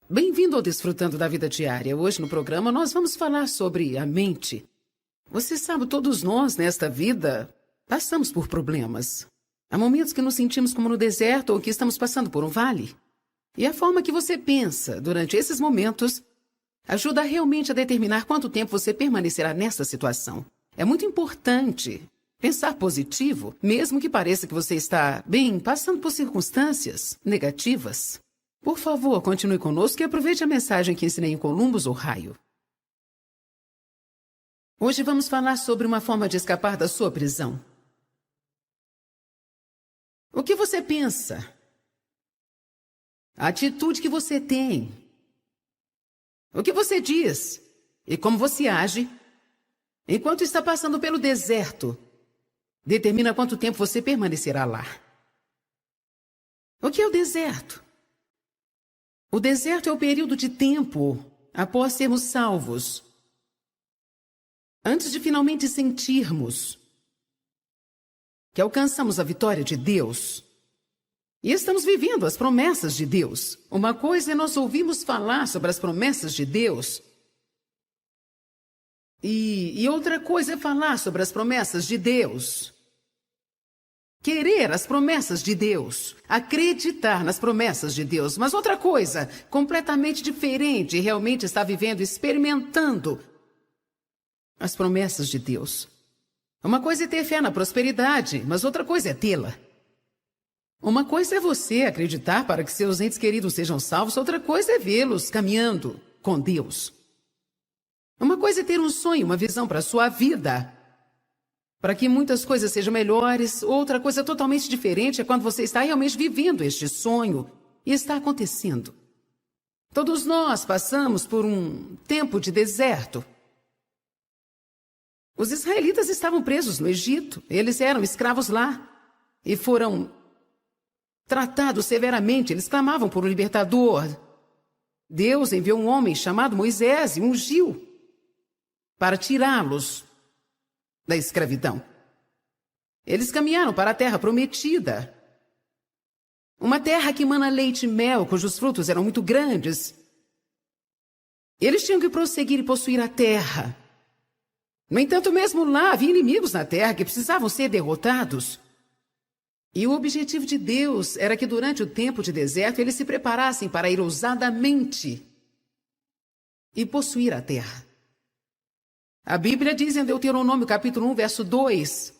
Bem-vindo ao Desfrutando da Vida Diária. Hoje no programa nós vamos falar sobre a mente. Você sabe, todos nós nesta vida passamos por problemas. Há momentos que nos sentimos como no deserto ou que estamos passando por um vale. E a forma que você pensa durante esses momentos ajuda realmente a determinar quanto tempo você permanecerá nessa situação. É muito importante pensar positivo, mesmo que pareça que você está, passando por circunstâncias negativas. Por favor, continue conosco e aproveite a mensagem que ensinei em Columbus, Ohio. Hoje vamos falar sobre uma forma de escapar da sua prisão. O que você pensa? A atitude que você tem? O que você diz? E como você age? Enquanto está passando pelo deserto, determina quanto tempo você permanecerá lá. O que é o deserto? O deserto é o período de tempo após sermos salvos, antes de finalmente sentirmos que alcançamos a vitória de Deus e estamos vivendo as promessas de Deus. Uma coisa é nós ouvirmos falar sobre as promessas de Deus e outra coisa é falar sobre as promessas de Deus. Querer as promessas de Deus, acreditar nas promessas de Deus, mas outra coisa, completamente diferente, realmente está vivendo, experimentando as promessas de Deus. Uma coisa é ter fé na prosperidade, mas outra coisa é tê-la. Uma coisa é você acreditar para que seus entes queridos sejam salvos, outra coisa é vê-los caminhando com Deus. Uma coisa é ter um sonho, uma visão para a sua vida, para que muitas coisas sejam melhores. Outra coisa totalmente diferente é quando você está realmente vivendo este sonho e está acontecendo. Todos nós passamos por um tempo de deserto. Os israelitas estavam presos no Egito. Eles eram escravos lá e foram tratados severamente. Eles clamavam por um libertador. Deus enviou um homem chamado Moisés e ungiu para tirá-los da escravidão. Eles caminharam para a terra prometida. Uma terra que mana leite e mel, cujos frutos eram muito grandes. Eles tinham que prosseguir e possuir a terra. No entanto, mesmo lá, havia inimigos na terra que precisavam ser derrotados. E o objetivo de Deus era que durante o tempo de deserto eles se preparassem para ir ousadamente e possuir a terra. A Bíblia diz em Deuteronômio capítulo 1, verso 2.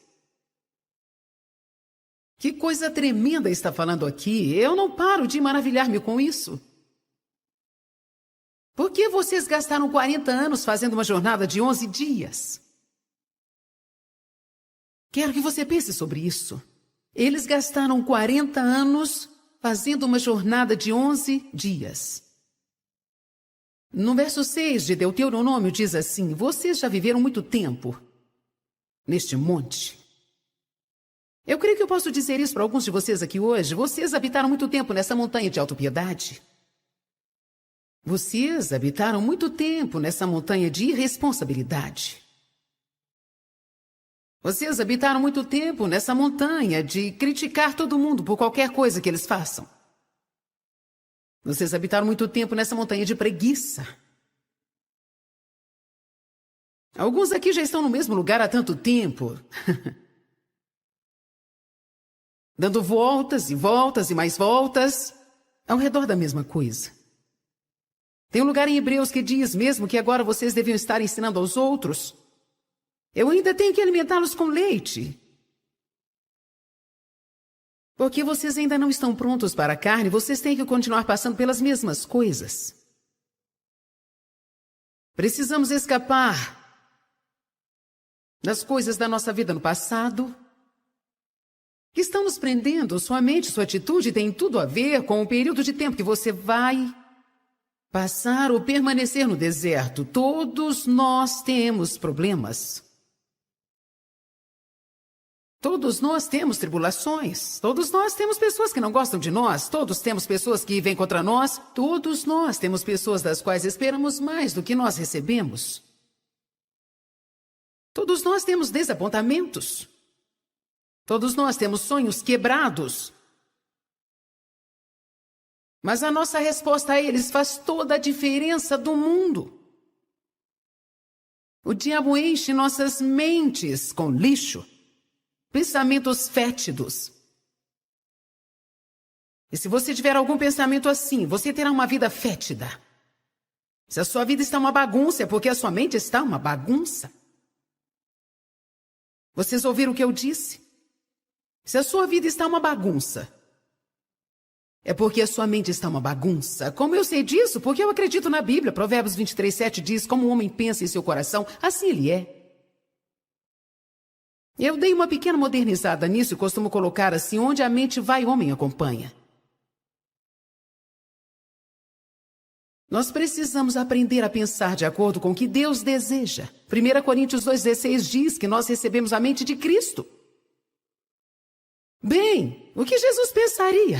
Que coisa tremenda está falando aqui. Eu não paro de maravilhar-me com isso. Por que vocês gastaram 40 anos fazendo uma jornada de 11 dias? Quero que você pense sobre isso. Eles gastaram 40 anos fazendo uma jornada de 11 dias. No verso 6 de Deuteronômio diz assim: vocês já viveram muito tempo neste monte. Eu creio que eu posso dizer isso para alguns de vocês aqui hoje. Vocês habitaram muito tempo nessa montanha de autopiedade. Vocês habitaram muito tempo nessa montanha de irresponsabilidade. Vocês habitaram muito tempo nessa montanha de criticar todo mundo por qualquer coisa que eles façam. Vocês habitaram muito tempo nessa montanha de preguiça. Alguns aqui já estão no mesmo lugar há tanto tempo. Dando voltas e voltas e mais voltas ao redor da mesma coisa. Tem um lugar em Hebreus que diz mesmo que agora vocês deviam estar ensinando aos outros. Eu ainda tenho que alimentá-los com leite. Porque vocês ainda não estão prontos para a carne, vocês têm que continuar passando pelas mesmas coisas. Precisamos escapar das coisas da nossa vida no passado que estão nos prendendo. Sua mente, sua atitude tem tudo a ver com o período de tempo que você vai passar ou permanecer no deserto. Todos nós temos problemas. Todos nós temos tribulações. Todos nós temos pessoas que não gostam de nós. Todos temos pessoas que vêm contra nós. Todos nós temos pessoas das quais esperamos mais do que nós recebemos. Todos nós temos desapontamentos. Todos nós temos sonhos quebrados. Mas a nossa resposta a eles faz toda a diferença do mundo. O diabo enche nossas mentes com lixo, pensamentos fétidos. E se você tiver algum pensamento assim, você terá uma vida fétida. Se a sua vida está uma bagunça, é porque a sua mente está uma bagunça. Vocês ouviram o que eu disse? Se a sua vida está uma bagunça, é porque a sua mente está uma bagunça. Como eu sei disso? Porque eu acredito na Bíblia. Provérbios 23:7 diz, como o homem pensa em seu coração, assim ele é. Eu dei uma pequena modernizada nisso e costumo colocar assim, onde a mente vai, o homem acompanha. Nós precisamos aprender a pensar de acordo com o que Deus deseja. 1 Coríntios 2,16 diz que nós recebemos a mente de Cristo. Bem, o que Jesus pensaria?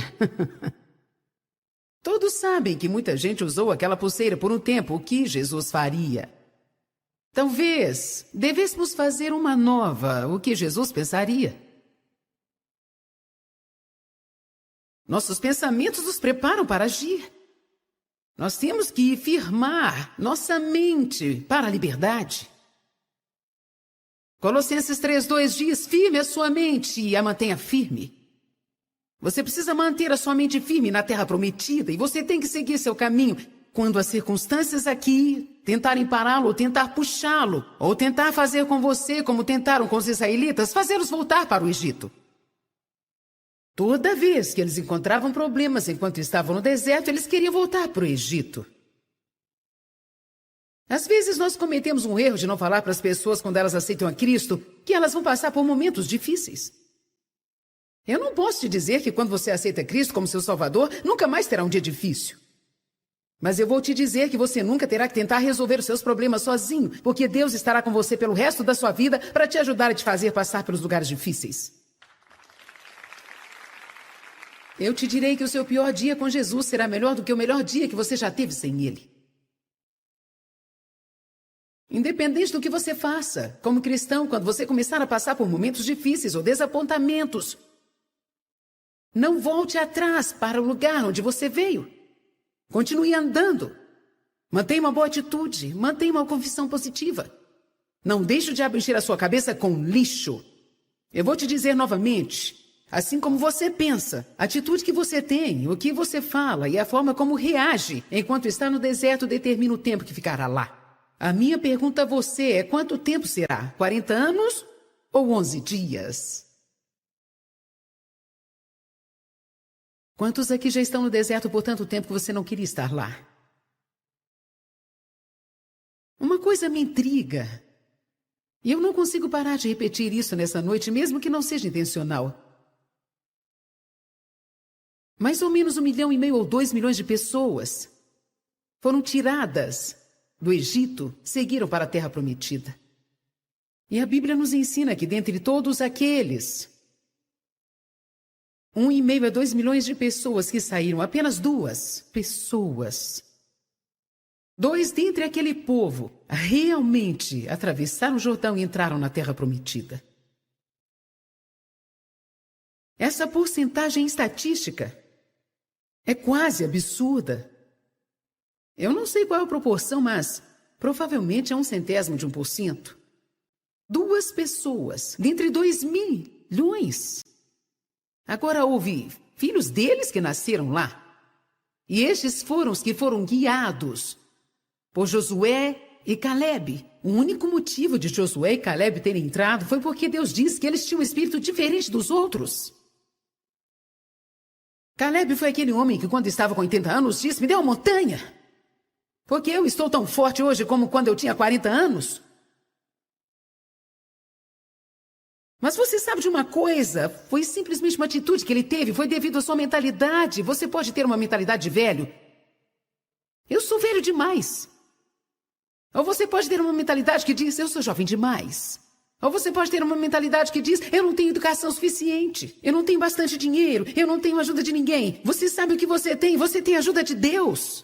Todos sabem que muita gente usou aquela pulseira por um tempo. O que Jesus faria? Talvez devêssemos fazer uma nova. O que Jesus pensaria? Nossos pensamentos nos preparam para agir. Nós temos que firmar nossa mente para a liberdade. Colossenses 3:2 diz, firme a sua mente e a mantenha firme. Você precisa manter a sua mente firme na terra prometida e você tem que seguir seu caminho. Quando as circunstâncias aqui tentarem pará-lo, ou tentar puxá-lo, ou tentar fazer com você como tentaram com os israelitas, fazê-los voltar para o Egito. Toda vez que eles encontravam problemas enquanto estavam no deserto, eles queriam voltar para o Egito. Às vezes nós cometemos um erro de não falar para as pessoas quando elas aceitam a Cristo que elas vão passar por momentos difíceis. Eu não posso te dizer que quando você aceita Cristo como seu Salvador, nunca mais terá um dia difícil. Mas eu vou te dizer que você nunca terá que tentar resolver os seus problemas sozinho, porque Deus estará com você pelo resto da sua vida para te ajudar a te fazer passar pelos lugares difíceis. Eu te direi que o seu pior dia com Jesus será melhor do que o melhor dia que você já teve sem Ele. Independente do que você faça, como cristão, quando você começar a passar por momentos difíceis ou desapontamentos, não volte atrás para o lugar onde você veio. Continue andando. Mantenha uma boa atitude. Mantenha uma confissão positiva. Não deixe o diabo encher a sua cabeça com lixo. Eu vou te dizer novamente, assim como você pensa, a atitude que você tem, o que você fala e a forma como reage enquanto está no deserto determina o tempo que ficará lá. A minha pergunta a você é quanto tempo será? 40 anos ou 11 dias? Quantos aqui já estão no deserto por tanto tempo que você não queria estar lá? Uma coisa me intriga. E eu não consigo parar de repetir isso nessa noite, mesmo que não seja intencional. Mais ou menos 1,5 milhão ou 2 milhões de pessoas foram tiradas do Egito, seguiram para a Terra Prometida. E a Bíblia nos ensina que dentre todos aqueles 1,5 a 2 milhões de pessoas que saíram, apenas 2 pessoas. 2 dentre aquele povo realmente atravessaram o Jordão e entraram na Terra Prometida. Essa porcentagem estatística é quase absurda. Eu não sei qual é a proporção, mas provavelmente é 0,01%. 2 pessoas dentre 2 milhões. Agora houve filhos deles que nasceram lá. E estes foram os que foram guiados por Josué e Calebe. O único motivo de Josué e Calebe terem entrado foi porque Deus disse que eles tinham um espírito diferente dos outros. Calebe foi aquele homem que quando estava com 80 anos disse, me dê uma montanha. Porque eu estou tão forte hoje como quando eu tinha 40 anos. Mas você sabe de uma coisa? Foi simplesmente uma atitude que ele teve, foi devido à sua mentalidade. Você pode ter uma mentalidade de velho. Eu sou velho demais. Ou você pode ter uma mentalidade que diz, eu sou jovem demais. Ou você pode ter uma mentalidade que diz, eu não tenho educação suficiente. Eu não tenho bastante dinheiro. Eu não tenho ajuda de ninguém. Você sabe o que você tem a ajuda de Deus.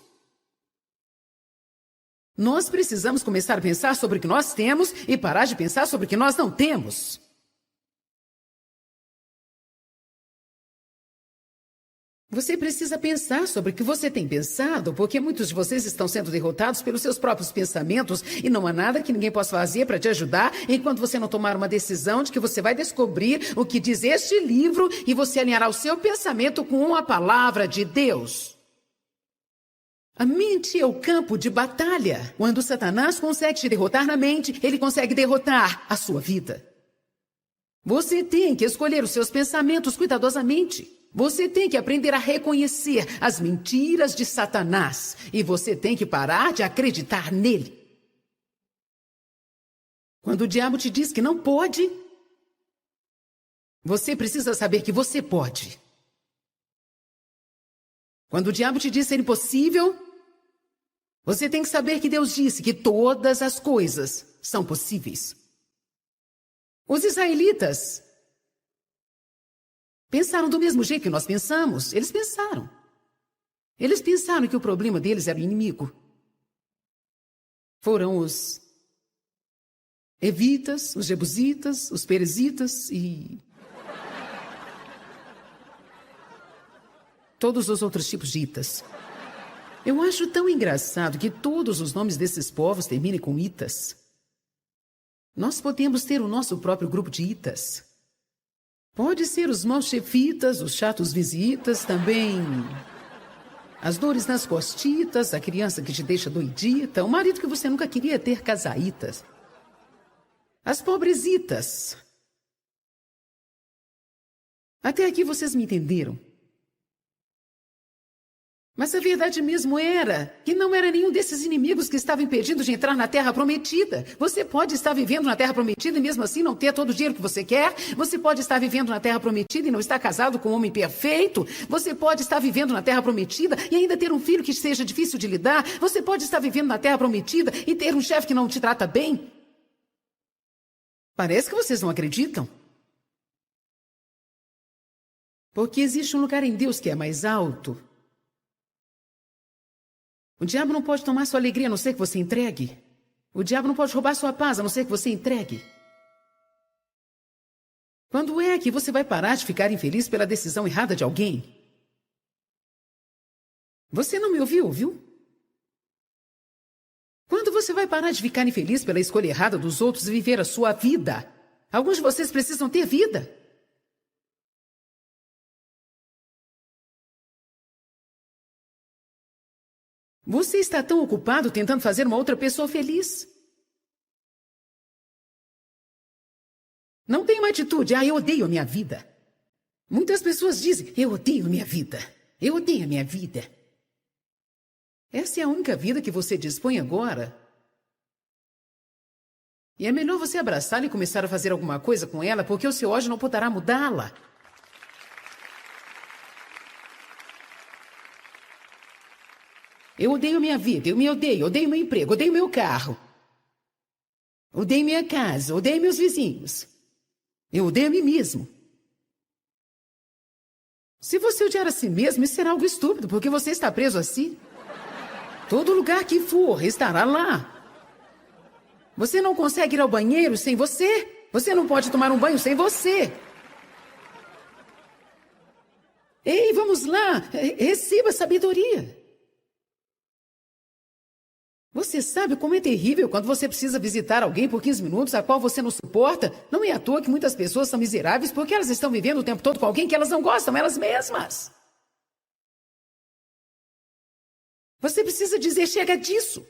Nós precisamos começar a pensar sobre o que nós temos e parar de pensar sobre o que nós não temos. Você precisa pensar sobre o que você tem pensado, porque muitos de vocês estão sendo derrotados pelos seus próprios pensamentos e não há nada que ninguém possa fazer para te ajudar enquanto você não tomar uma decisão de que você vai descobrir o que diz este livro e você alinhará o seu pensamento com a palavra de Deus. A mente é o campo de batalha. Quando Satanás consegue te derrotar na mente, ele consegue derrotar a sua vida. Você tem que escolher os seus pensamentos cuidadosamente. Você tem que aprender a reconhecer as mentiras de Satanás. E você tem que parar de acreditar nele. Quando o diabo te diz que não pode, você precisa saber que você pode. Quando o diabo te diz ser impossível, você tem que saber que Deus disse que todas as coisas são possíveis. Os israelitas pensaram do mesmo jeito que nós pensamos. Eles pensaram. Eles pensaram que o problema deles era o inimigo. Foram os evitas, os jebusitas, os perezitas e todos os outros tipos de itas. Eu acho tão engraçado que todos os nomes desses povos terminem com itas. Nós podemos ter o nosso próprio grupo de itas. Pode ser os maus chefitas, os chatos visitas, também as dores nas costitas, a criança que te deixa doidita, o marido que você nunca queria ter, casaitas. As pobresitas. Até aqui vocês me entenderam. Mas a verdade mesmo era que não era nenhum desses inimigos que estava impedindo de entrar na Terra Prometida. Você pode estar vivendo na Terra Prometida e mesmo assim não ter todo o dinheiro que você quer. Você pode estar vivendo na Terra Prometida e não estar casado com um homem perfeito. Você pode estar vivendo na Terra Prometida e ainda ter um filho que seja difícil de lidar. Você pode estar vivendo na Terra Prometida e ter um chefe que não te trata bem. Parece que vocês não acreditam. Porque existe um lugar em Deus que é mais alto. O diabo não pode tomar sua alegria a não ser que você entregue. O diabo não pode roubar sua paz a não ser que você entregue. Quando é que você vai parar de ficar infeliz pela decisão errada de alguém? Você não me ouviu, viu? Quando você vai parar de ficar infeliz pela escolha errada dos outros e viver a sua vida? Alguns de vocês precisam ter vida. Você está tão ocupado tentando fazer uma outra pessoa feliz. Não tem uma atitude, eu odeio a minha vida. Muitas pessoas dizem, eu odeio a minha vida. Eu odeio a minha vida. Essa é a única vida que você dispõe agora. E é melhor você abraçá-la e começar a fazer alguma coisa com ela, porque o seu ódio não poderá mudá-la. Eu odeio minha vida, eu me odeio meu emprego, odeio meu carro. Odeio minha casa, odeio meus vizinhos. Eu odeio a mim mesmo. Se você odiar a si mesmo, isso será algo estúpido, porque você está preso a si. Todo lugar que for, estará lá. Você não consegue ir ao banheiro sem você. Você não pode tomar um banho sem você. Ei, vamos lá, receba sabedoria. Você sabe como é terrível quando você precisa visitar alguém por 15 minutos, a qual você não suporta? Não é à toa que muitas pessoas são miseráveis porque elas estão vivendo o tempo todo com alguém que elas não gostam, elas mesmas. Você precisa dizer, chega disso.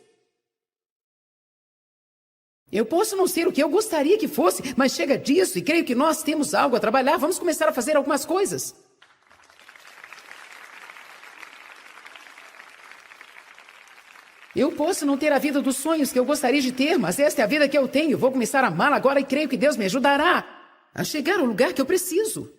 Eu posso não ser o que eu gostaria que fosse, mas chega disso e creio que nós temos algo a trabalhar. Vamos começar a fazer algumas coisas. Eu posso não ter a vida dos sonhos que eu gostaria de ter, mas esta é a vida que eu tenho. Vou começar a amá-la agora e creio que Deus me ajudará a chegar ao lugar que eu preciso.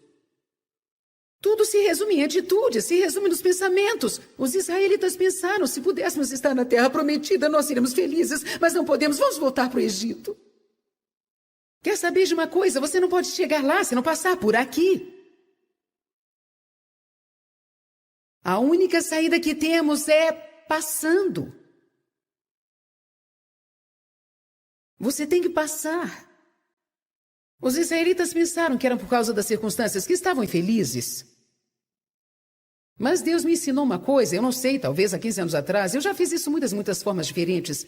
Tudo se resume em atitude, se resume nos pensamentos. Os israelitas pensaram, se pudéssemos estar na terra prometida, nós seríamos felizes, mas não podemos, vamos voltar para o Egito. Quer saber de uma coisa? Você não pode chegar lá se não passar por aqui. A única saída que temos é passando. Você tem que passar. Os israelitas pensaram que eram por causa das circunstâncias que estavam infelizes. Mas Deus me ensinou uma coisa, eu não sei, talvez há 15 anos atrás, eu já fiz isso muitas formas diferentes.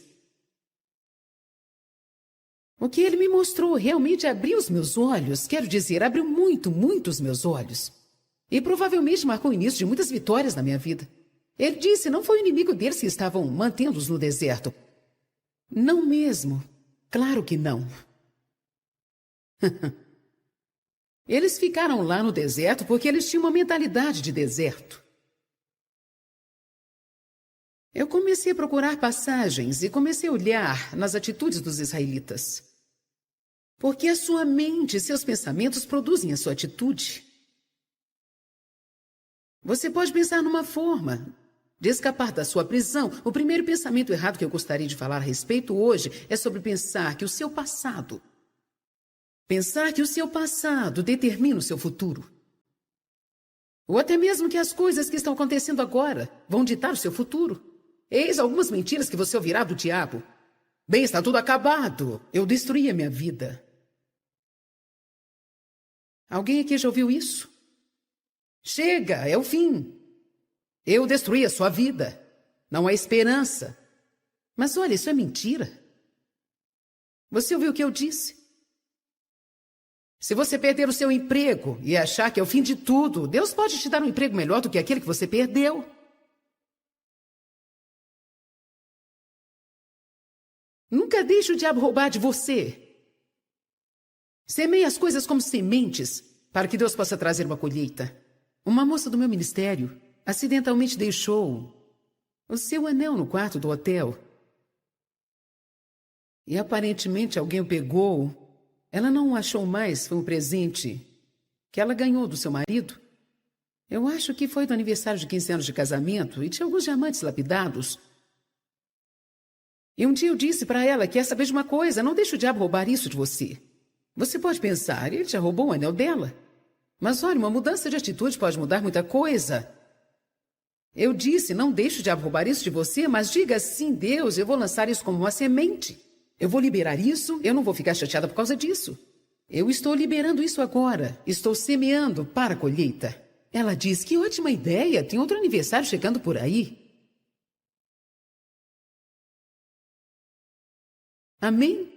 O que ele me mostrou realmente abriu os meus olhos, quero dizer, abriu muito os meus olhos. E provavelmente marcou o início de muitas vitórias na minha vida. Ele disse, não foi o inimigo deles que estavam mantendo-os no deserto. Não mesmo. Claro que não. Eles ficaram lá no deserto porque eles tinham uma mentalidade de deserto. Eu comecei a procurar passagens e comecei a olhar nas atitudes dos israelitas. Porque a sua mente e seus pensamentos produzem a sua atitude. Você pode pensar numa forma de escapar da sua prisão. O primeiro pensamento errado que eu gostaria de falar a respeito hoje é sobre pensar que o seu passado determina o seu futuro. Ou até mesmo que as coisas que estão acontecendo agora vão ditar o seu futuro. Eis algumas mentiras que você ouvirá do diabo. Bem, está tudo acabado. Eu destruí a minha vida. Alguém aqui já ouviu isso? Chega, é o fim. Eu destruí a sua vida. Não há esperança. Mas olha, isso é mentira. Você ouviu o que eu disse? Se você perder o seu emprego e achar que é o fim de tudo, Deus pode te dar um emprego melhor do que aquele que você perdeu. Nunca deixe o diabo roubar de você. Semeie as coisas como sementes para que Deus possa trazer uma colheita. Uma moça do meu ministério acidentalmente deixou o seu anel no quarto do hotel. E aparentemente alguém o pegou. Ela não o achou mais, foi um presente que ela ganhou do seu marido. Eu acho que foi do aniversário de 15 anos de casamento e tinha alguns diamantes lapidados. E um dia eu disse para ela que quer saber de uma coisa, não deixe o diabo roubar isso de você. Você pode pensar, ele já roubou o anel dela. Mas olha, uma mudança de atitude pode mudar muita coisa. Eu disse, não deixe o diabo roubar isso de você, mas diga sim, Deus, eu vou lançar isso como uma semente. Eu vou liberar isso, eu não vou ficar chateada por causa disso. Eu estou liberando isso agora. Estou semeando para a colheita. Ela diz, que ótima ideia, tem outro aniversário chegando por aí. Amém?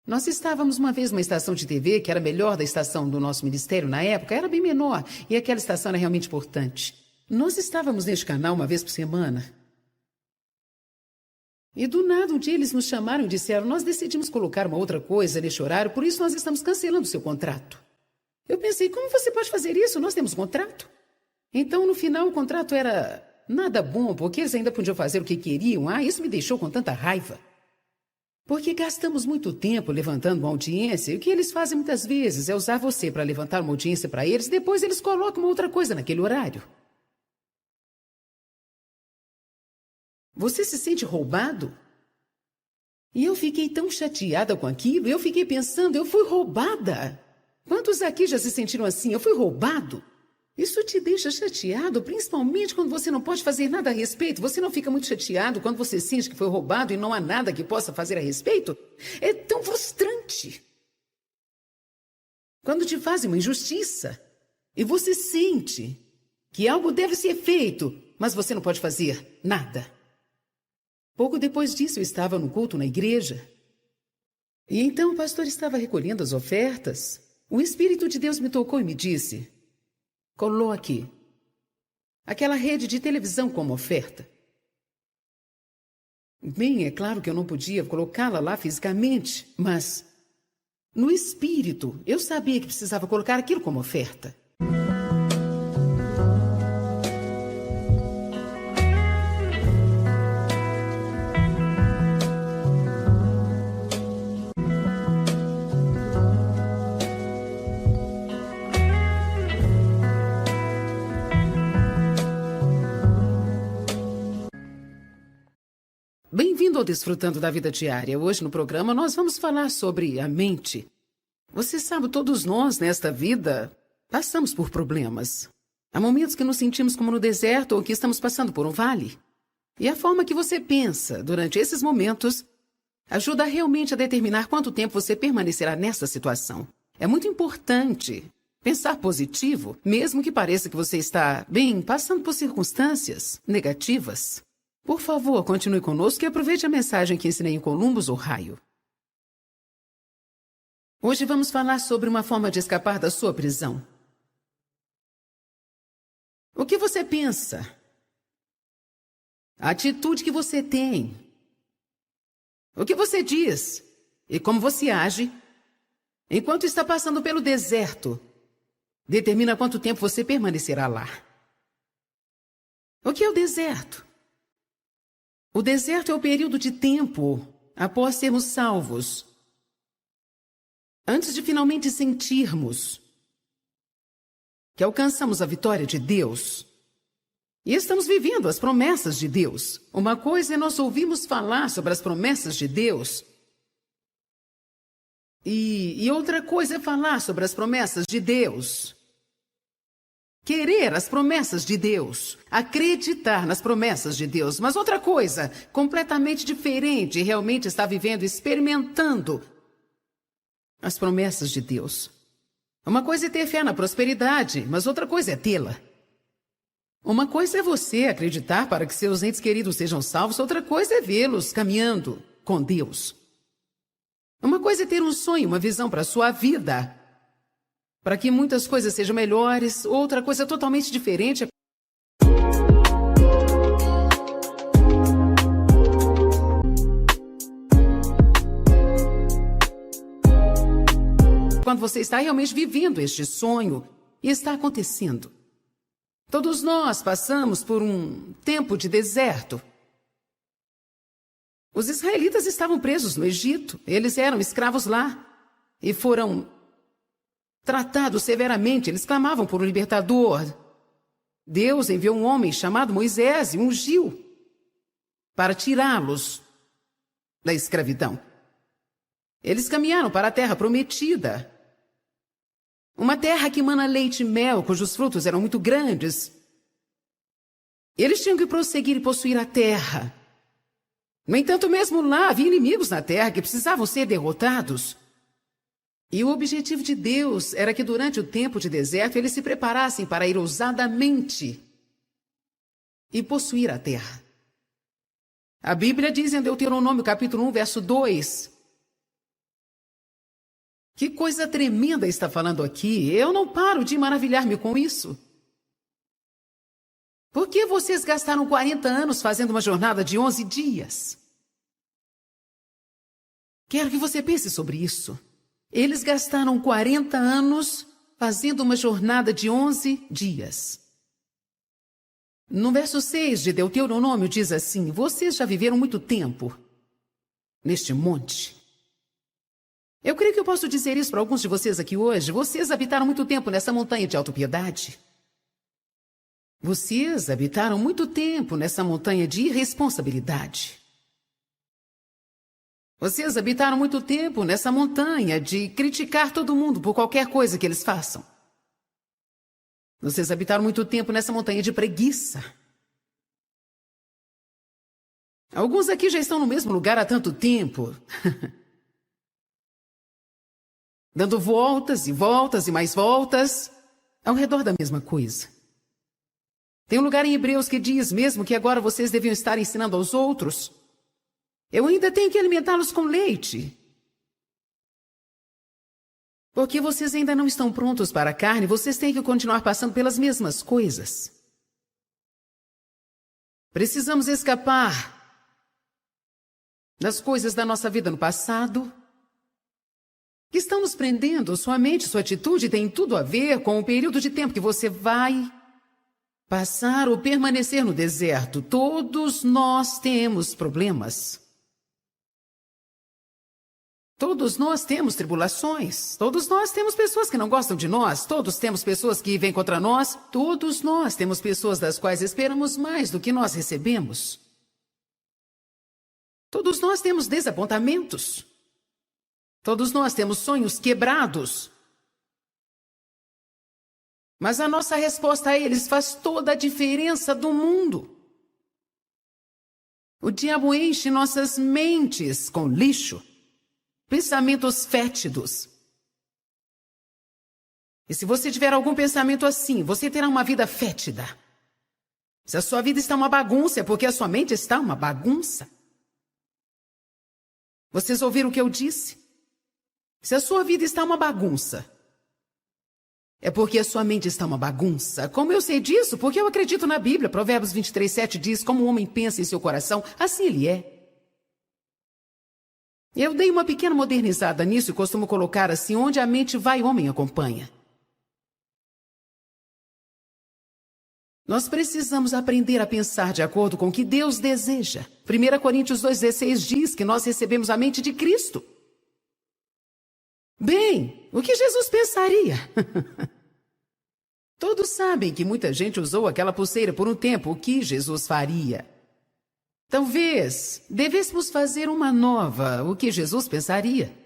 Nós estávamos uma vez numa estação de TV que era melhor da estação do nosso ministério na época, era bem menor, e aquela estação era realmente importante. Nós estávamos neste canal uma vez por semana. E do nada um dia eles nos chamaram e disseram, nós decidimos colocar uma outra coisa neste horário, por isso nós estamos cancelando o seu contrato. Eu pensei, como você pode fazer isso? Nós temos contrato. Então no final o contrato era nada bom, porque eles ainda podiam fazer o que queriam. Isso me deixou com tanta raiva. Porque gastamos muito tempo levantando uma audiência, e o que eles fazem muitas vezes é usar você para levantar uma audiência para eles, depois eles colocam uma outra coisa naquele horário. Você se sente roubado? E eu fiquei tão chateada com aquilo, eu fiquei pensando, eu fui roubada. Quantos aqui já se sentiram assim? Eu fui roubado? Isso te deixa chateado, principalmente quando você não pode fazer nada a respeito. Você não fica muito chateado quando você sente que foi roubado e não há nada que possa fazer a respeito? É tão frustrante. Quando te fazem uma injustiça e você sente que algo deve ser feito, mas você não pode fazer nada. Pouco depois disso, eu estava no culto na igreja. E então o pastor estava recolhendo as ofertas. O Espírito de Deus me tocou e me disse, coloque aquela rede de televisão como oferta. Bem, é claro que eu não podia colocá-la lá fisicamente, mas no espírito eu sabia que precisava colocar aquilo como oferta. Bem-vindo ao Desfrutando da Vida Diária. Hoje no programa nós vamos falar sobre a mente. Você sabe, todos nós nesta vida passamos por problemas. Há momentos que nos sentimos como no deserto ou que estamos passando por um vale. E a forma que você pensa durante esses momentos ajuda realmente a determinar quanto tempo você permanecerá nessa situação. É muito importante Pensar positivo, mesmo que pareça que você está, bem, passando por circunstâncias negativas. Por favor, continue conosco e aproveite a mensagem que ensinei em Columbus, Ohio. Hoje vamos falar sobre uma forma de escapar da sua prisão. O que você pensa? A atitude que você tem? O que você diz? E como você age? Enquanto está passando pelo deserto, determina quanto tempo você permanecerá lá. O que é o deserto? O deserto é o período de tempo após sermos salvos, antes de finalmente sentirmos que alcançamos a vitória de Deus e estamos vivendo as promessas de Deus. Uma coisa é nós ouvirmos falar sobre as promessas de Deus e outra coisa é falar sobre as promessas de Deus. Querer as promessas de Deus, acreditar nas promessas de Deus, mas outra coisa, completamente diferente, realmente está vivendo, experimentando as promessas de Deus. Uma coisa é ter fé na prosperidade, mas outra coisa é tê-la. Uma coisa é você acreditar para que seus entes queridos sejam salvos, outra coisa é vê-los caminhando com Deus. Uma coisa é ter um sonho, uma visão para a sua vida, para que muitas coisas sejam melhores, outra coisa totalmente diferente. Quando você está realmente vivendo este sonho e está acontecendo. Todos nós passamos por um tempo de deserto. Os israelitas estavam presos no Egito, eles eram escravos lá e foram tratados severamente, eles clamavam por um libertador. Deus enviou um homem chamado Moisés e ungiu para tirá-los da escravidão. Eles caminharam para a terra prometida, uma terra que mana leite e mel, cujos frutos eram muito grandes. Eles tinham que prosseguir e possuir a terra. No entanto, mesmo lá, havia inimigos na terra que precisavam ser derrotados. E o objetivo de Deus era que durante o tempo de deserto eles se preparassem para ir ousadamente e possuir a terra. A Bíblia diz em Deuteronômio capítulo 1, verso 2. Que coisa tremenda está falando aqui. Eu não paro de maravilhar-me com isso. Por que vocês gastaram 40 anos fazendo uma jornada de 11 dias? Quero que você pense sobre isso. Eles gastaram 40 anos fazendo uma jornada de 11 dias. No verso 6 de Deuteronômio diz assim: vocês já viveram muito tempo neste monte. Eu creio que eu posso dizer isso para alguns de vocês aqui hoje. Vocês habitaram muito tempo nessa montanha de autopiedade. Vocês habitaram muito tempo nessa montanha de irresponsabilidade. Vocês habitaram muito tempo nessa montanha de criticar todo mundo por qualquer coisa que eles façam. Vocês habitaram muito tempo nessa montanha de preguiça. Alguns aqui já estão no mesmo lugar há tanto tempo. Dando voltas e voltas e mais voltas ao redor da mesma coisa. Tem um lugar em Hebreus que diz mesmo que agora vocês deviam estar ensinando aos outros. Eu ainda tenho que alimentá-los com leite. Porque vocês ainda não estão prontos para a carne, vocês têm que continuar passando pelas mesmas coisas. Precisamos escapar das coisas da nossa vida no passado, que estão nos prendendo. Sua mente, sua atitude tem tudo a ver com o período de tempo que você vai passar ou permanecer no deserto. Todos nós temos problemas. Todos nós temos tribulações. Todos nós temos pessoas que não gostam de nós. Todos temos pessoas que vêm contra nós. Todos nós temos pessoas das quais esperamos mais do que nós recebemos. Todos nós temos desapontamentos. Todos nós temos sonhos quebrados. Mas a nossa resposta a eles faz toda a diferença do mundo. O diabo enche nossas mentes com lixo, pensamentos fétidos. E se você tiver algum pensamento assim, você terá uma vida fétida. Se a sua vida está uma bagunça, é porque a sua mente está uma bagunça. Vocês ouviram o que eu disse? Se a sua vida está uma bagunça, é porque a sua mente está uma bagunça. Como eu sei disso? Porque eu acredito na Bíblia. Provérbios 23:7 diz, como o homem pensa em seu coração, assim ele é. Eu dei uma pequena modernizada nisso e costumo colocar assim, onde a mente vai, o homem acompanha. Nós precisamos aprender a pensar de acordo com o que Deus deseja. 1 Coríntios 2,16 diz que nós recebemos a mente de Cristo. Bem, o que Jesus pensaria? Todos sabem que muita gente usou aquela pulseira por um tempo. O que Jesus faria? Talvez devêssemos fazer uma nova. O que Jesus pensaria?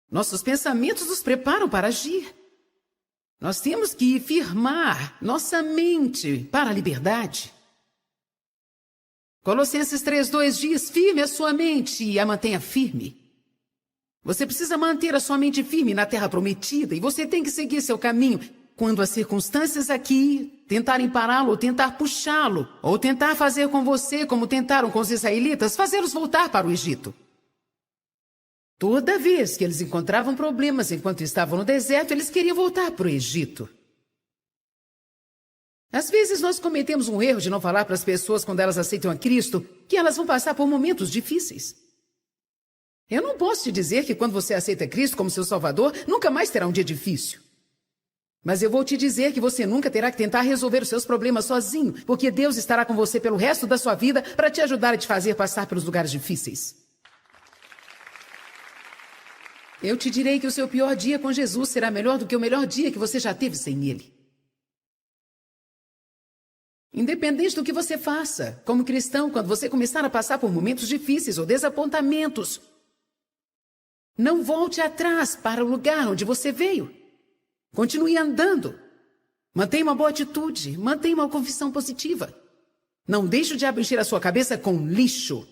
Nossos pensamentos nos preparam para agir. Nós temos que firmar nossa mente para a liberdade. Colossenses 3:2 diz, firme a sua mente e a mantenha firme. Você precisa manter a sua mente firme na terra prometida e você tem que seguir seu caminho. Quando as circunstâncias aqui tentarem pará-lo ou tentar puxá-lo, ou tentar fazer com você como tentaram com os israelitas, fazê-los voltar para o Egito. Toda vez que eles encontravam problemas enquanto estavam no deserto, eles queriam voltar para o Egito. Às vezes nós cometemos um erro de não falar para as pessoas quando elas aceitam a Cristo que elas vão passar por momentos difíceis. Eu não posso te dizer que quando você aceita Cristo como seu Salvador, nunca mais terá um dia difícil. Mas eu vou te dizer que você nunca terá que tentar resolver os seus problemas sozinho, porque Deus estará com você pelo resto da sua vida para te ajudar a te fazer passar pelos lugares difíceis. Eu te direi que o seu pior dia com Jesus será melhor do que o melhor dia que você já teve sem Ele. Independente do que você faça, como cristão, quando você começar a passar por momentos difíceis ou desapontamentos, não volte atrás para o lugar onde você veio. Continue andando. Mantenha uma boa atitude, mantenha uma confissão positiva. Não deixe o diabo encher a sua cabeça com lixo.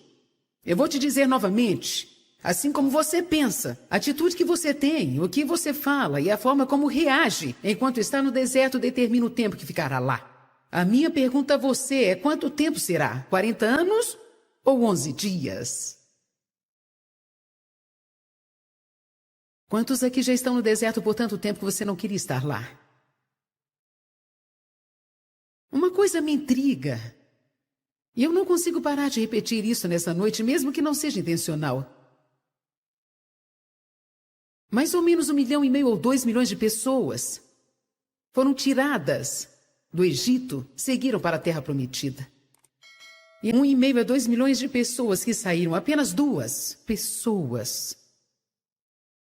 Eu vou te dizer novamente, assim como você pensa, a atitude que você tem, o que você fala e a forma como reage enquanto está no deserto determina o tempo que ficará lá. A minha pergunta a você é quanto tempo será? 40 anos ou 11 dias? Quantos aqui já estão no deserto por tanto tempo que você não queria estar lá? Uma coisa me intriga. E eu não consigo parar de repetir isso nessa noite, mesmo que não seja intencional. Mais ou menos 1,5 milhão ou 2 milhões de pessoas foram tiradas do Egito, seguiram para a Terra Prometida. E 1,5 a 2 milhões de pessoas que saíram, apenas 2 pessoas.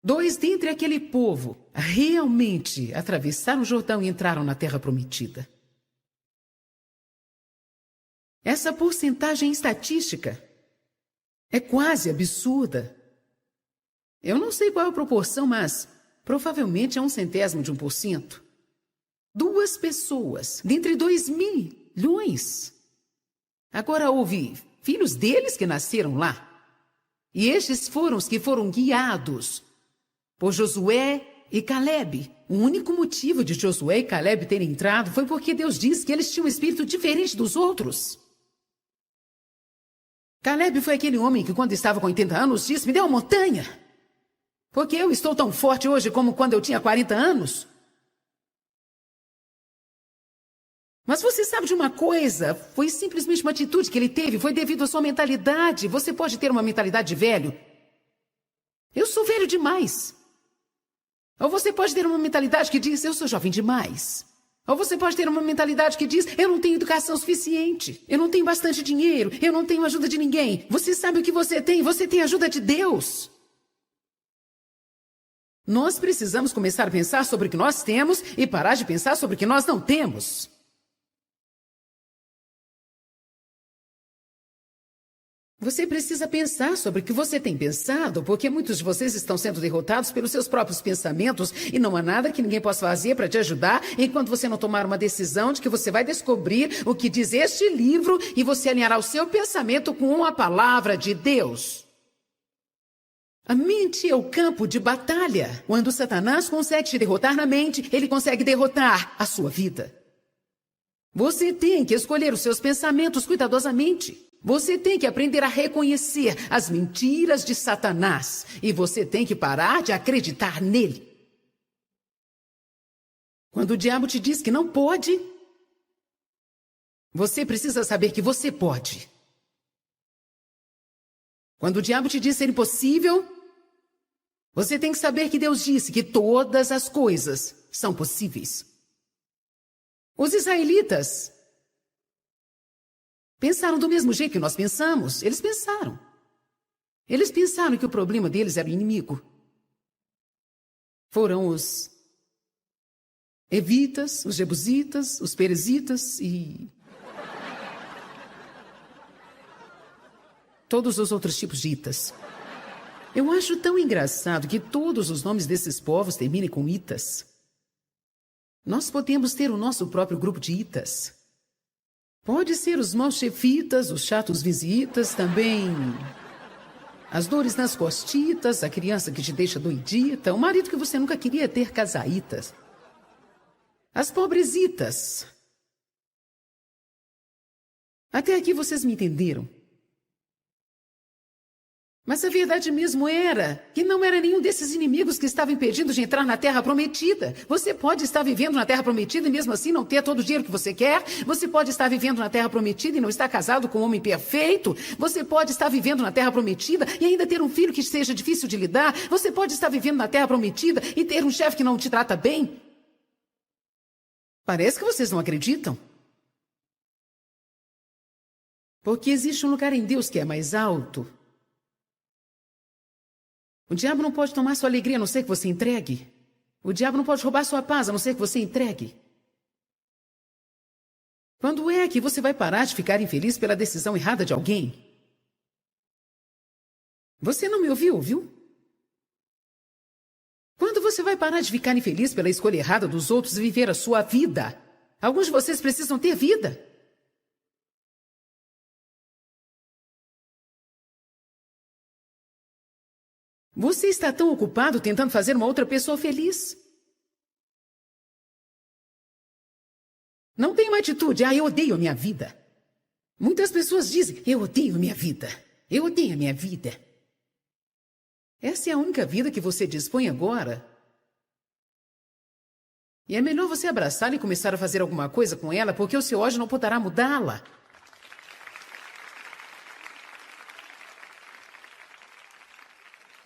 2 dentre aquele povo realmente atravessaram o Jordão e entraram na Terra Prometida. Essa porcentagem estatística é quase absurda. Eu não sei qual é a proporção, mas provavelmente é 0,01%. 2 pessoas, dentre 2 milhões. Agora houve filhos deles que nasceram lá. E estes foram os que foram guiados por Josué e Calebe. O único motivo de Josué e Calebe terem entrado foi porque Deus disse que eles tinham um espírito diferente dos outros. Calebe foi aquele homem que, quando estava com 80 anos, disse, me dê uma montanha. Porque eu estou tão forte hoje como quando eu tinha 40 anos. Mas você sabe de uma coisa? Foi simplesmente uma atitude que ele teve, foi devido à sua mentalidade. Você pode ter uma mentalidade de velho. Eu sou velho demais. Ou você pode ter uma mentalidade que diz, eu sou jovem demais. Ou você pode ter uma mentalidade que diz, eu não tenho educação suficiente, eu não tenho bastante dinheiro, eu não tenho ajuda de ninguém. Você sabe o que você tem a ajuda de Deus. Nós precisamos começar a pensar sobre o que nós temos e parar de pensar sobre o que nós não temos. Você precisa pensar sobre o que você tem pensado, porque muitos de vocês estão sendo derrotados pelos seus próprios pensamentos e não há nada que ninguém possa fazer para te ajudar enquanto você não tomar uma decisão de que você vai descobrir o que diz este livro e você alinhará o seu pensamento com a palavra de Deus. A mente é o campo de batalha. Quando Satanás consegue te derrotar na mente, ele consegue derrotar a sua vida. Você tem que escolher os seus pensamentos cuidadosamente. Você tem que aprender a reconhecer as mentiras de Satanás. E você tem que parar de acreditar nele. Quando o diabo te diz que não pode, você precisa saber que você pode. Quando o diabo te diz ser impossível, você tem que saber que Deus disse que todas as coisas são possíveis. Os israelitas pensaram do mesmo jeito que nós pensamos. Eles pensaram. Eles pensaram que o problema deles era o inimigo. Foram os evitas, os jebusitas, os perezitas e todos os outros tipos de itas. Eu acho tão engraçado que todos os nomes desses povos terminem com itas. Nós podemos ter o nosso próprio grupo de itas. Pode ser os maus chefitas, os chatos visitas, também as dores nas costitas, a criança que te deixa doidita, o marido que você nunca queria ter, casaitas. As pobresitas. Até aqui vocês me entenderam. Mas a verdade mesmo era que não era nenhum desses inimigos que estava impedindo de entrar na Terra Prometida. Você pode estar vivendo na Terra Prometida e mesmo assim não ter todo o dinheiro que você quer. Você pode estar vivendo na Terra Prometida e não estar casado com um homem perfeito. Você pode estar vivendo na Terra Prometida e ainda ter um filho que seja difícil de lidar. Você pode estar vivendo na Terra Prometida e ter um chefe que não te trata bem. Parece que vocês não acreditam. Porque existe um lugar em Deus que é mais alto. O diabo não pode tomar sua alegria a não ser que você entregue. O diabo não pode roubar sua paz a não ser que você entregue. Quando é que você vai parar de ficar infeliz pela decisão errada de alguém? Você não me ouviu, viu? Quando você vai parar de ficar infeliz pela escolha errada dos outros e viver a sua vida? Alguns de vocês precisam ter vida. Você está tão ocupado tentando fazer uma outra pessoa feliz. Não tem uma atitude, eu odeio a minha vida. Muitas pessoas dizem, eu odeio a minha vida. Eu odeio a minha vida. Essa é a única vida que você dispõe agora. E é melhor você abraçá-la e começar a fazer alguma coisa com ela, porque o seu ódio não poderá mudá-la.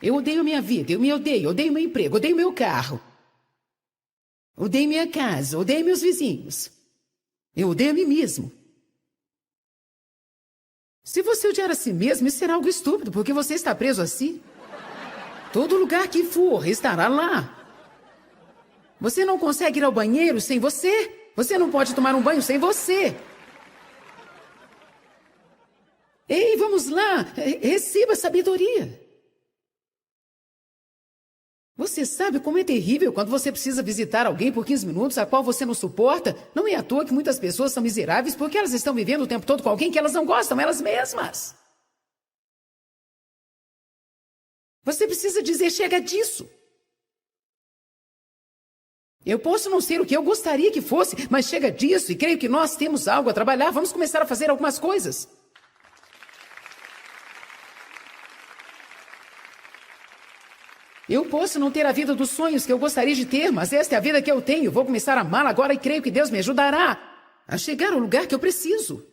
Eu odeio minha vida, eu me odeio meu emprego, odeio meu carro. Odeio minha casa, odeio meus vizinhos. Eu odeio a mim mesmo. Se você odiar a si mesmo, isso será algo estúpido, porque você está preso a si. Todo lugar que for, estará lá. Você não consegue ir ao banheiro sem você. Você não pode tomar um banho sem você. Ei, vamos lá, receba sabedoria. Você sabe como é terrível quando você precisa visitar alguém por 15 minutos, a qual você não suporta? Não é à toa que muitas pessoas são miseráveis porque elas estão vivendo o tempo todo com alguém que elas não gostam, elas mesmas. Você precisa dizer, chega disso. Eu posso não ser o que eu gostaria que fosse, mas chega disso e creio que nós temos algo a trabalhar. Vamos começar a fazer algumas coisas. Eu posso não ter a vida dos sonhos que eu gostaria de ter, mas esta é a vida que eu tenho. Vou começar a amá-la agora e creio que Deus me ajudará a chegar ao lugar que eu preciso.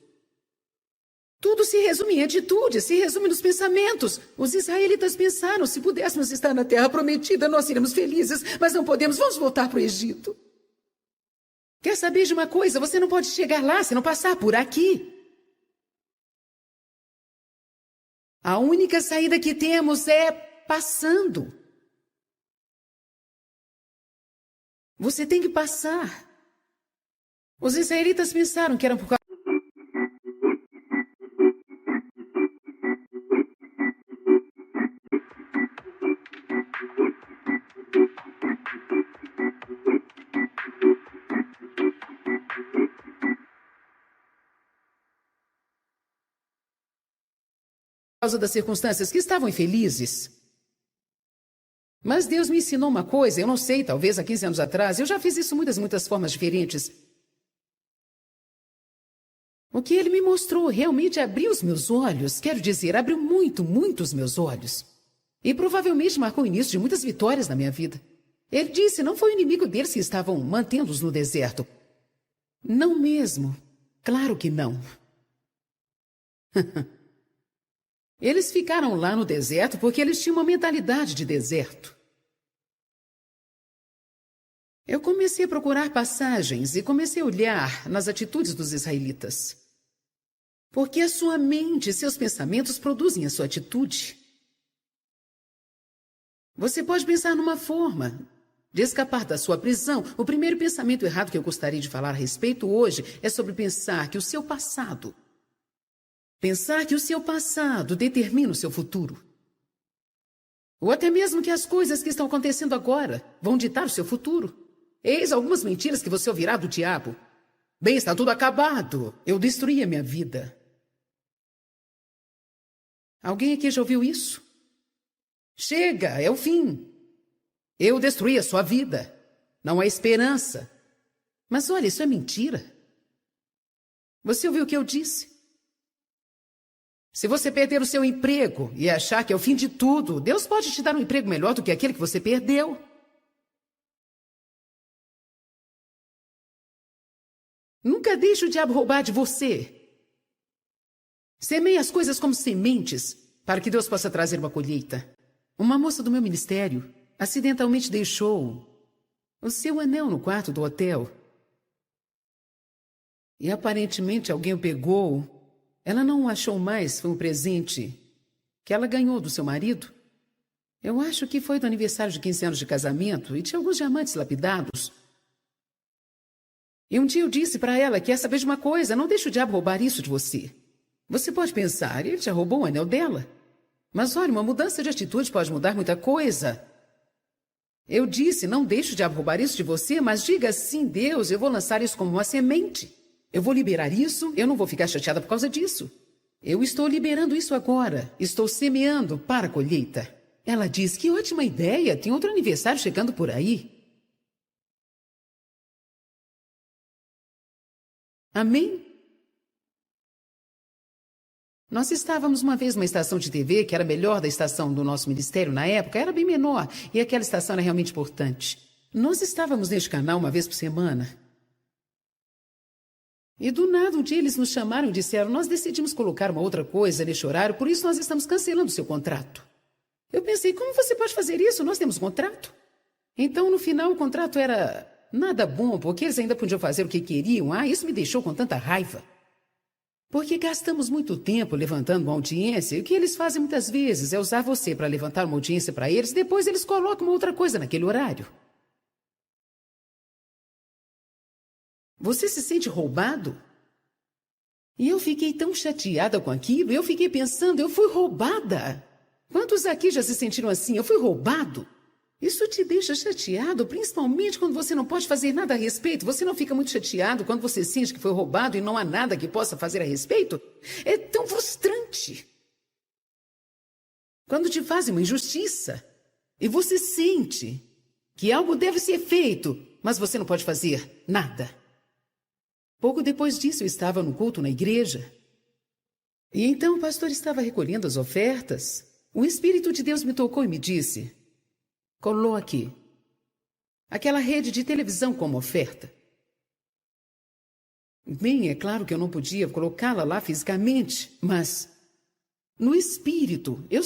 Tudo se resume em atitude, se resume nos pensamentos. Os israelitas pensaram, se pudéssemos estar na terra prometida, nós seríamos felizes, mas não podemos, vamos voltar para o Egito. Quer saber de uma coisa? Você não pode chegar lá se não passar por aqui. A única saída que temos é passando. Você tem que passar. Os israelitas pensaram que eram por causa das circunstâncias que estavam infelizes. Mas Deus me ensinou uma coisa, eu não sei, talvez há 15 anos atrás, eu já fiz isso muitas formas diferentes. O que ele me mostrou realmente abriu os meus olhos, quero dizer, abriu muito os meus olhos. E provavelmente marcou o início de muitas vitórias na minha vida. Ele disse, não foi o inimigo deles que estavam mantendo-os no deserto. Não mesmo. Claro que não. Eles ficaram lá no deserto porque eles tinham uma mentalidade de deserto. Eu comecei a procurar passagens e comecei a olhar nas atitudes dos israelitas. Porque a sua mente e seus pensamentos produzem a sua atitude. Você pode pensar numa forma de escapar da sua prisão. O primeiro pensamento errado que eu gostaria de falar a respeito hoje é sobre pensar que o seu passado determina o seu futuro. Ou até mesmo que as coisas que estão acontecendo agora vão ditar o seu futuro. Eis algumas mentiras que você ouvirá do diabo. Bem, está tudo acabado. Eu destruí a minha vida. Alguém aqui já ouviu isso? Chega, é o fim. Eu destruí a sua vida. Não há esperança. Mas olha, isso é mentira. Você ouviu o que eu disse? Se você perder o seu emprego e achar que é o fim de tudo, Deus pode te dar um emprego melhor do que aquele que você perdeu. Nunca deixe o diabo roubar de você. Semeie as coisas como sementes para que Deus possa trazer uma colheita. Uma moça do meu ministério acidentalmente deixou o seu anel no quarto do hotel. E aparentemente alguém o pegou. Ela não o achou mais, foi um presente que ela ganhou do seu marido. Eu acho que foi do aniversário de 15 anos de casamento e tinha alguns diamantes lapidados. E um dia eu disse para ela, quer saber de uma coisa, não deixe o diabo roubar isso de você. Você pode pensar, ele já roubou o anel dela. Mas olha, uma mudança de atitude pode mudar muita coisa. Eu disse, não deixe o diabo roubar isso de você, mas diga assim, Deus, eu vou lançar isso como uma semente. Eu vou liberar isso, eu não vou ficar chateada por causa disso. Eu estou liberando isso agora, estou semeando para a colheita. Ela disse, que ótima ideia, tem outro aniversário chegando por aí. Amém? Nós estávamos uma vez numa estação de TV, que era a melhor da estação do nosso ministério na época, era bem menor, e aquela estação era realmente importante. Nós estávamos neste canal uma vez por semana. E do nada um dia eles nos chamaram e disseram, nós decidimos colocar uma outra coisa neste horário, por isso nós estamos cancelando o seu contrato. Eu pensei, como você pode fazer isso? Nós temos contrato. Então, no final, o contrato era nada bom, porque eles ainda podiam fazer o que queriam. Ah, isso me deixou com tanta raiva. Porque gastamos muito tempo levantando uma audiência, e o que eles fazem muitas vezes é usar você para levantar uma audiência para eles, depois eles colocam uma outra coisa naquele horário. Você se sente roubado? E eu fiquei tão chateada com aquilo, eu fiquei pensando, eu fui roubada. Quantos aqui já se sentiram assim? Eu fui roubado? Isso te deixa chateado, principalmente quando você não pode fazer nada a respeito. Você não fica muito chateado quando você sente que foi roubado e não há nada que possa fazer a respeito? É tão frustrante. Quando te fazem uma injustiça e você sente que algo deve ser feito, mas você não pode fazer nada. Pouco depois disso, eu estava no culto na igreja. E então o pastor estava recolhendo as ofertas. O Espírito de Deus me tocou e me disse, coloque aquela rede de televisão como oferta. Bem, é claro que eu não podia colocá-la lá fisicamente, mas no espírito eu